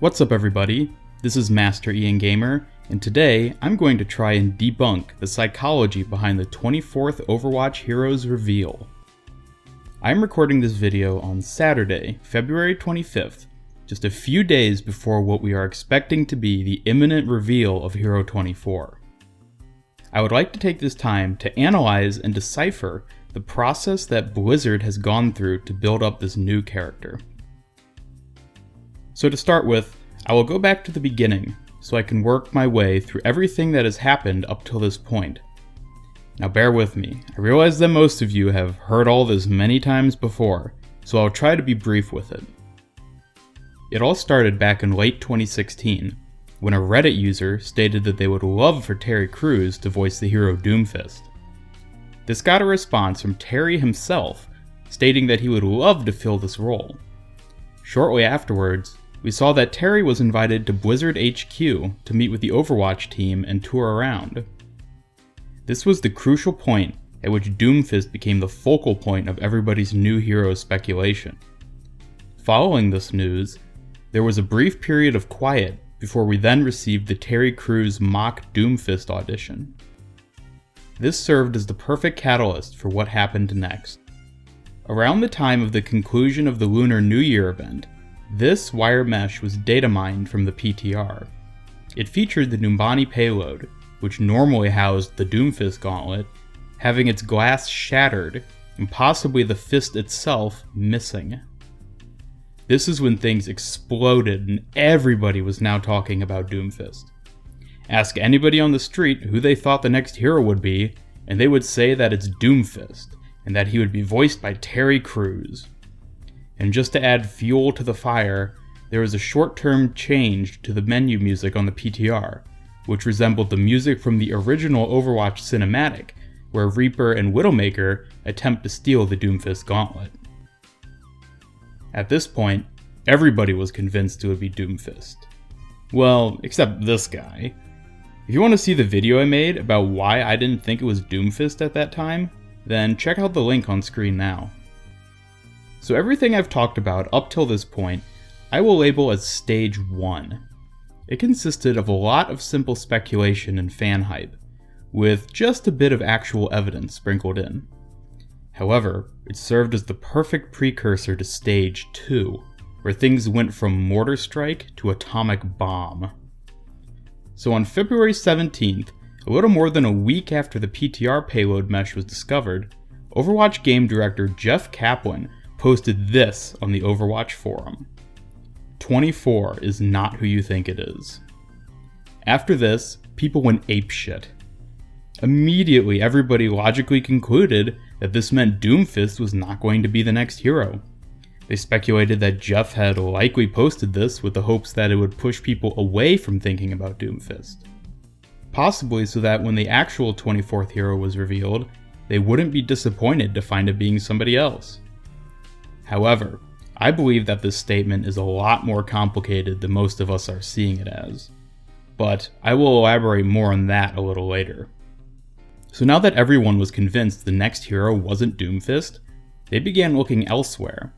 What's up everybody, this is Master Ian Gamer, and today I'm going to try and debunk the psychology behind the 24th Overwatch Heroes reveal. I'm recording this video on Saturday, February 25th, just a few days before what we are expecting to be the imminent reveal of Hero 24. I would like to take this time to analyze and decipher the process that Blizzard has gone through to build up this new character. So to start with, I will go back to the beginning so I can work my way through everything that has happened up till this point. Now bear with me, I realize that most of you have heard all this many times before, so I'll try to be brief with it. It all started back in late 2016, when a Reddit user stated that they would love for Terry Crews to voice the hero Doomfist. This got a response from Terry himself, stating that he would love to fill this role. Shortly afterwards, we saw that Terry was invited to Blizzard HQ to meet with the Overwatch team and tour around. This was the crucial point at which Doomfist became the focal point of everybody's new hero speculation. Following this news, there was a brief period of quiet before we then received the Terry Crews mock Doomfist audition. This served as the perfect catalyst for what happened next. Around the time of the conclusion of the Lunar New Year event, this wire mesh was data mined from the PTR. It featured the Numbani payload, which normally housed the Doomfist gauntlet, having its glass shattered and possibly the fist itself missing. This is when things exploded and everybody was now talking about Doomfist. Ask anybody on the street who they thought the next hero would be, and they would say that it's Doomfist, and that he would be voiced by Terry Crews. And just to add fuel to the fire, there was a short-term change to the menu music on the PTR, which resembled the music from the original Overwatch cinematic, where Reaper and Widowmaker attempt to steal the Doomfist gauntlet. At this point, everybody was convinced it would be Doomfist. Well, except this guy. If you want to see the video I made about why I didn't think it was Doomfist at that time, then check out the link on screen now. So everything I've talked about up till this point, I will label as Stage 1. It consisted of a lot of simple speculation and fan hype, with just a bit of actual evidence sprinkled in. However, it served as the perfect precursor to Stage 2, where things went from mortar strike to atomic bomb. So on February 17th, a little more than a week after the PTR payload mesh was discovered, Overwatch game director Jeff Kaplan posted this on the Overwatch forum. 24 is not who you think it is. After this, people went apeshit. Immediately, everybody logically concluded that this meant Doomfist was not going to be the next hero. They speculated that Jeff had likely posted this with the hopes that it would push people away from thinking about Doomfist. Possibly so that when the actual 24th hero was revealed, they wouldn't be disappointed to find it being somebody else. However, I believe that this statement is a lot more complicated than most of us are seeing it as. But I will elaborate more on that a little later. So now that everyone was convinced the next hero wasn't Doomfist, they began looking elsewhere.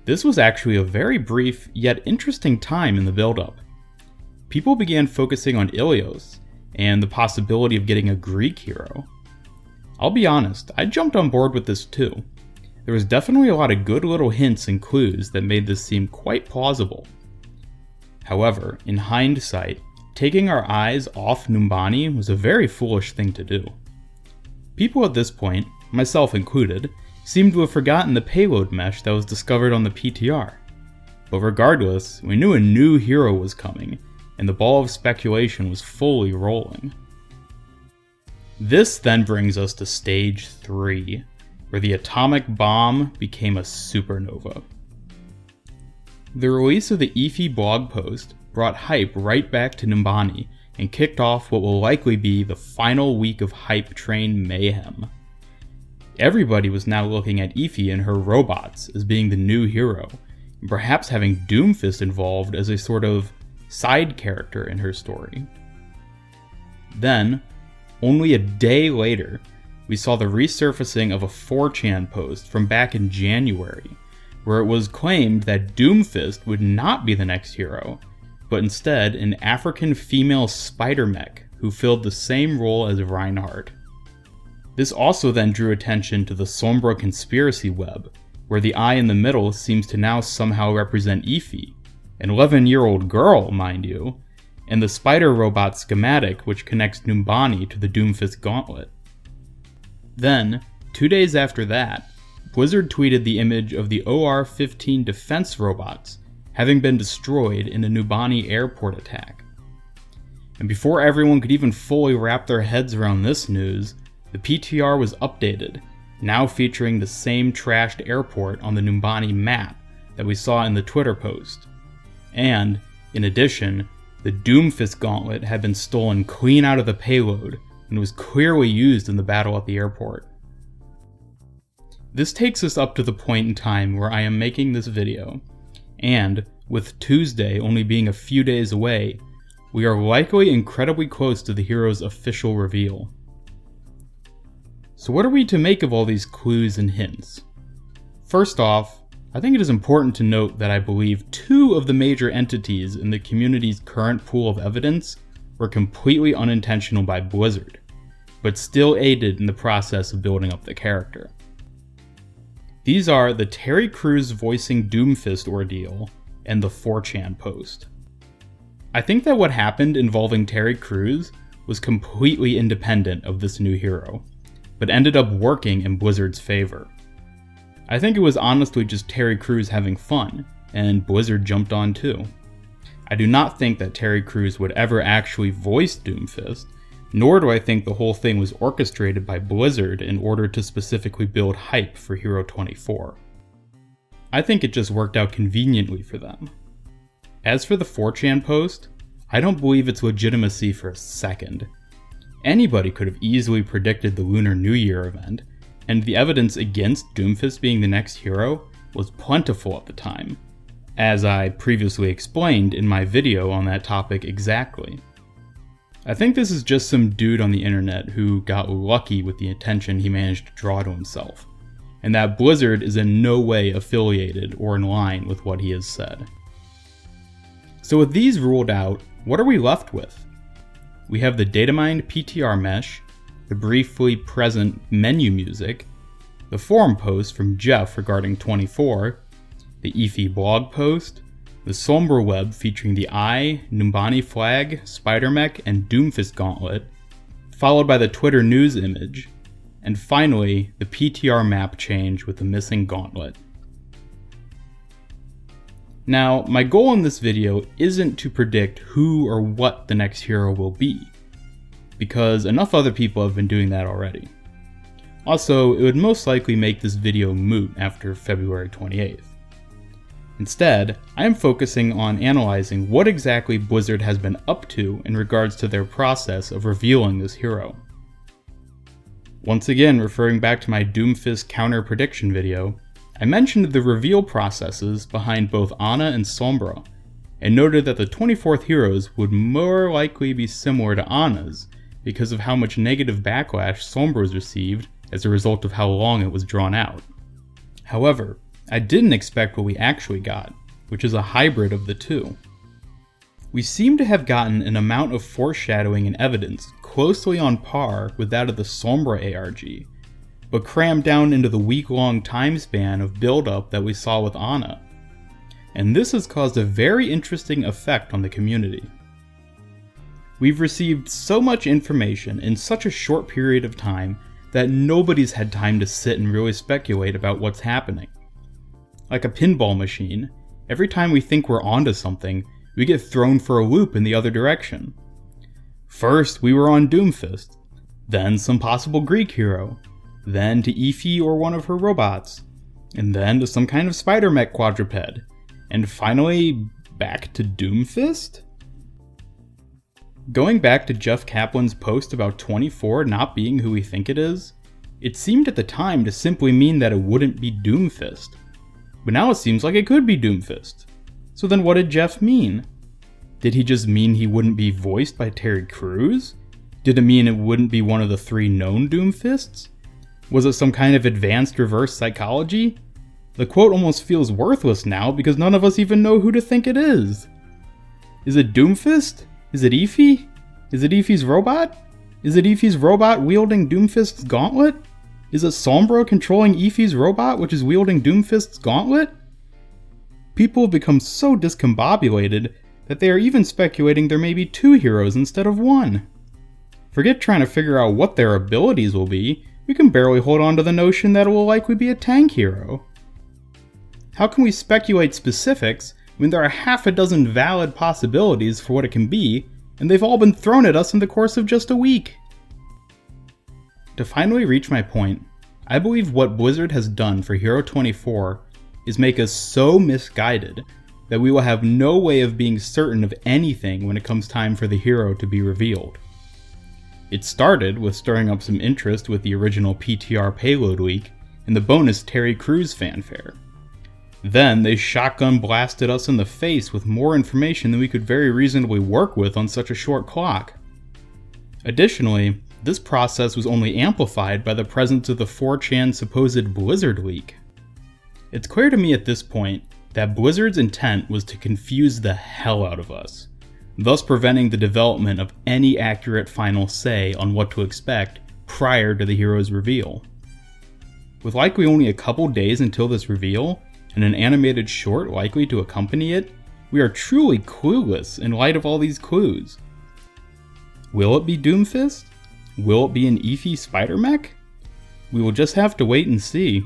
This was actually a very brief yet interesting time in the build-up. People began focusing on Ilios and the possibility of getting a Greek hero. I'll be honest, I jumped on board with this too. There was definitely a lot of good little hints and clues that made this seem quite plausible. However, in hindsight, taking our eyes off Numbani was a very foolish thing to do. People at this point, myself included, seemed to have forgotten the payload mesh that was discovered on the PTR. But regardless, we knew a new hero was coming, and the ball of speculation was fully rolling. This then brings us to Stage 3, where the atomic bomb became a supernova. The release of the Efi blog post brought hype right back to Numbani and kicked off what will likely be the final week of hype train mayhem. Everybody was now looking at Efi and her robots as being the new hero, and perhaps having Doomfist involved as a sort of side character in her story. Then, only a day later, we saw the resurfacing of a 4chan post from back in January, where it was claimed that Doomfist would not be the next hero, but instead an African female spider mech who filled the same role as Reinhardt. This also then drew attention to the Sombra conspiracy web, where the eye in the middle seems to now somehow represent Ify, an 11-year-old girl, mind you, and the spider robot schematic which connects Numbani to the Doomfist gauntlet. Then, 2 days after that, Blizzard tweeted the image of the OR-15 defense robots having been destroyed in a Numbani airport attack. And before everyone could even fully wrap their heads around this news, the PTR was updated, now featuring the same trashed airport on the Numbani map that we saw in the Twitter post. And, in addition, the Doomfist gauntlet had been stolen clean out of the payload and was clearly used in the battle at the airport. This takes us up to the point in time where I am making this video, and, with Tuesday only being a few days away, we are likely incredibly close to the hero's official reveal. So what are we to make of all these clues and hints? First off, I think it is important to note that I believe 2 of the major entities in the community's current pool of evidence were completely unintentional by Blizzard, but still aided in the process of building up the character. These are the Terry Crews voicing Doomfist ordeal and the 4chan post. I think that what happened involving Terry Crews was completely independent of this new hero, but ended up working in Blizzard's favor. I think it was honestly just Terry Crews having fun, and Blizzard jumped on too. I do not think that Terry Crews would ever actually voice Doomfist, nor do I think the whole thing was orchestrated by Blizzard in order to specifically build hype for Hero 24. I think it just worked out conveniently for them. As for the 4chan post, I don't believe its legitimacy for a second. Anybody could have easily predicted the Lunar New Year event, and the evidence against Doomfist being the next hero was plentiful at the time, as I previously explained in my video on that topic exactly. I think this is just some dude on the internet who got lucky with the attention he managed to draw to himself, and that Blizzard is in no way affiliated or in line with what he has said. So with these ruled out, what are we left with? We have the datamined PTR mesh, the briefly present menu music, the forum post from Jeff regarding 24, the Ify blog post, the Sombra web featuring the Eye, Numbani flag, Spider Mech, and Doomfist gauntlet, followed by the Twitter news image, and finally, the PTR map change with the missing gauntlet. Now, my goal in this video isn't to predict who or what the next hero will be, because enough other people have been doing that already. Also, it would most likely make this video moot after February 28th. Instead, I am focusing on analyzing what exactly Blizzard has been up to in regards to their process of revealing this hero. Once again, referring back to my Doomfist counter prediction video, I mentioned the reveal processes behind both Ana and Sombra, and noted that the 24th heroes would more likely be similar to Ana's because of how much negative backlash Sombra's received as a result of how long it was drawn out. However, I didn't expect what we actually got, which is a hybrid of the two. We seem to have gotten an amount of foreshadowing and evidence closely on par with that of the Sombra ARG, but crammed down into the week-long time span of build-up that we saw with Ana. And this has caused a very interesting effect on the community. We've received so much information in such a short period of time that nobody's had time to sit and really speculate about what's happening. Like a pinball machine, every time we think we're onto something, we get thrown for a loop in the other direction. First, we were on Doomfist, then some possible Greek hero, then to Ify or one of her robots, and then to some kind of spider mech quadruped, and finally back to Doomfist? Going back to Jeff Kaplan's post about 24 not being who we think it is, it seemed at the time to simply mean that it wouldn't be Doomfist. But now it seems like it could be Doomfist. So then what did Jeff mean? Did he just mean he wouldn't be voiced by Terry Crews? Did it mean it wouldn't be one of the 3 known Doomfists? Was it some kind of advanced reverse psychology? The quote almost feels worthless now because none of us even know who to think it is. Is it Doomfist? Is it Efi? Is it Efi's robot? Is it Efi's robot wielding Doomfist's gauntlet? Is it Sombra controlling Efi's robot which is wielding Doomfist's gauntlet? People have become so discombobulated that they are even speculating there may be 2 heroes instead of 1. Forget trying to figure out what their abilities will be, we can barely hold on to the notion that it will likely be a tank hero. How can we speculate specifics when there are half a dozen valid possibilities for what it can be, and they've all been thrown at us in the course of just a week? To finally reach my point, I believe what Blizzard has done for Hero 24 is make us so misguided that we will have no way of being certain of anything when it comes time for the hero to be revealed. It started with stirring up some interest with the original PTR payload leak and the bonus Terry Crews fanfare. Then they shotgun blasted us in the face with more information than we could very reasonably work with on such a short clock. Additionally, this process was only amplified by the presence of the 4chan supposed Blizzard leak. It's clear to me at this point that Blizzard's intent was to confuse the hell out of us, thus preventing the development of any accurate final say on what to expect prior to the hero's reveal. With likely only a couple days until this reveal, and an animated short likely to accompany it, we are truly clueless in light of all these clues. Will it be Doomfist? Will it be an Efi spider mech? We will just have to wait and see.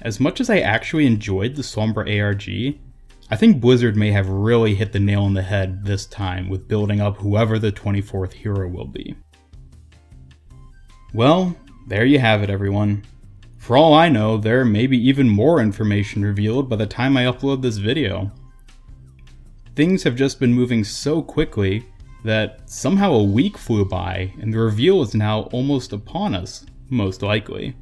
As much as I actually enjoyed the Sombra ARG, I think Blizzard may have really hit the nail on the head this time with building up whoever the 24th hero will be. Well, there you have it everyone. For all I know, there may be even more information revealed by the time I upload this video. Things have just been moving so quickly that somehow a week flew by and the reveal is now almost upon us, most likely.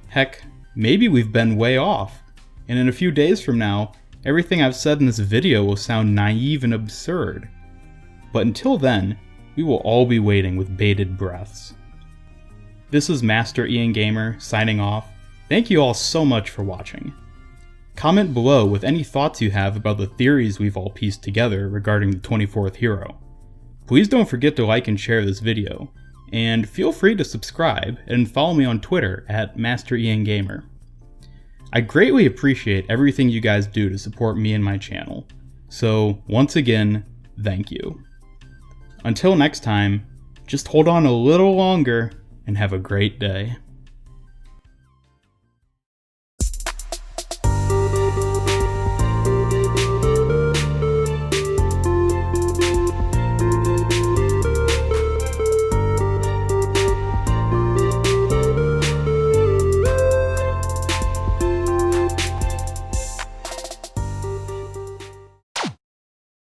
Heck, maybe we've been way off, and in a few days from now, everything I've said in this video will sound naive and absurd. But until then, we will all be waiting with bated breaths. This is Master Ian Gamer signing off. Thank you all so much for watching. Comment below with any thoughts you have about the theories we've all pieced together regarding the 24th hero. Please don't forget to like and share this video, and feel free to subscribe and follow me on Twitter at Master Ian Gamer. I greatly appreciate everything you guys do to support me and my channel, so once again, thank you. Until next time, just hold on a little longer and have a great day.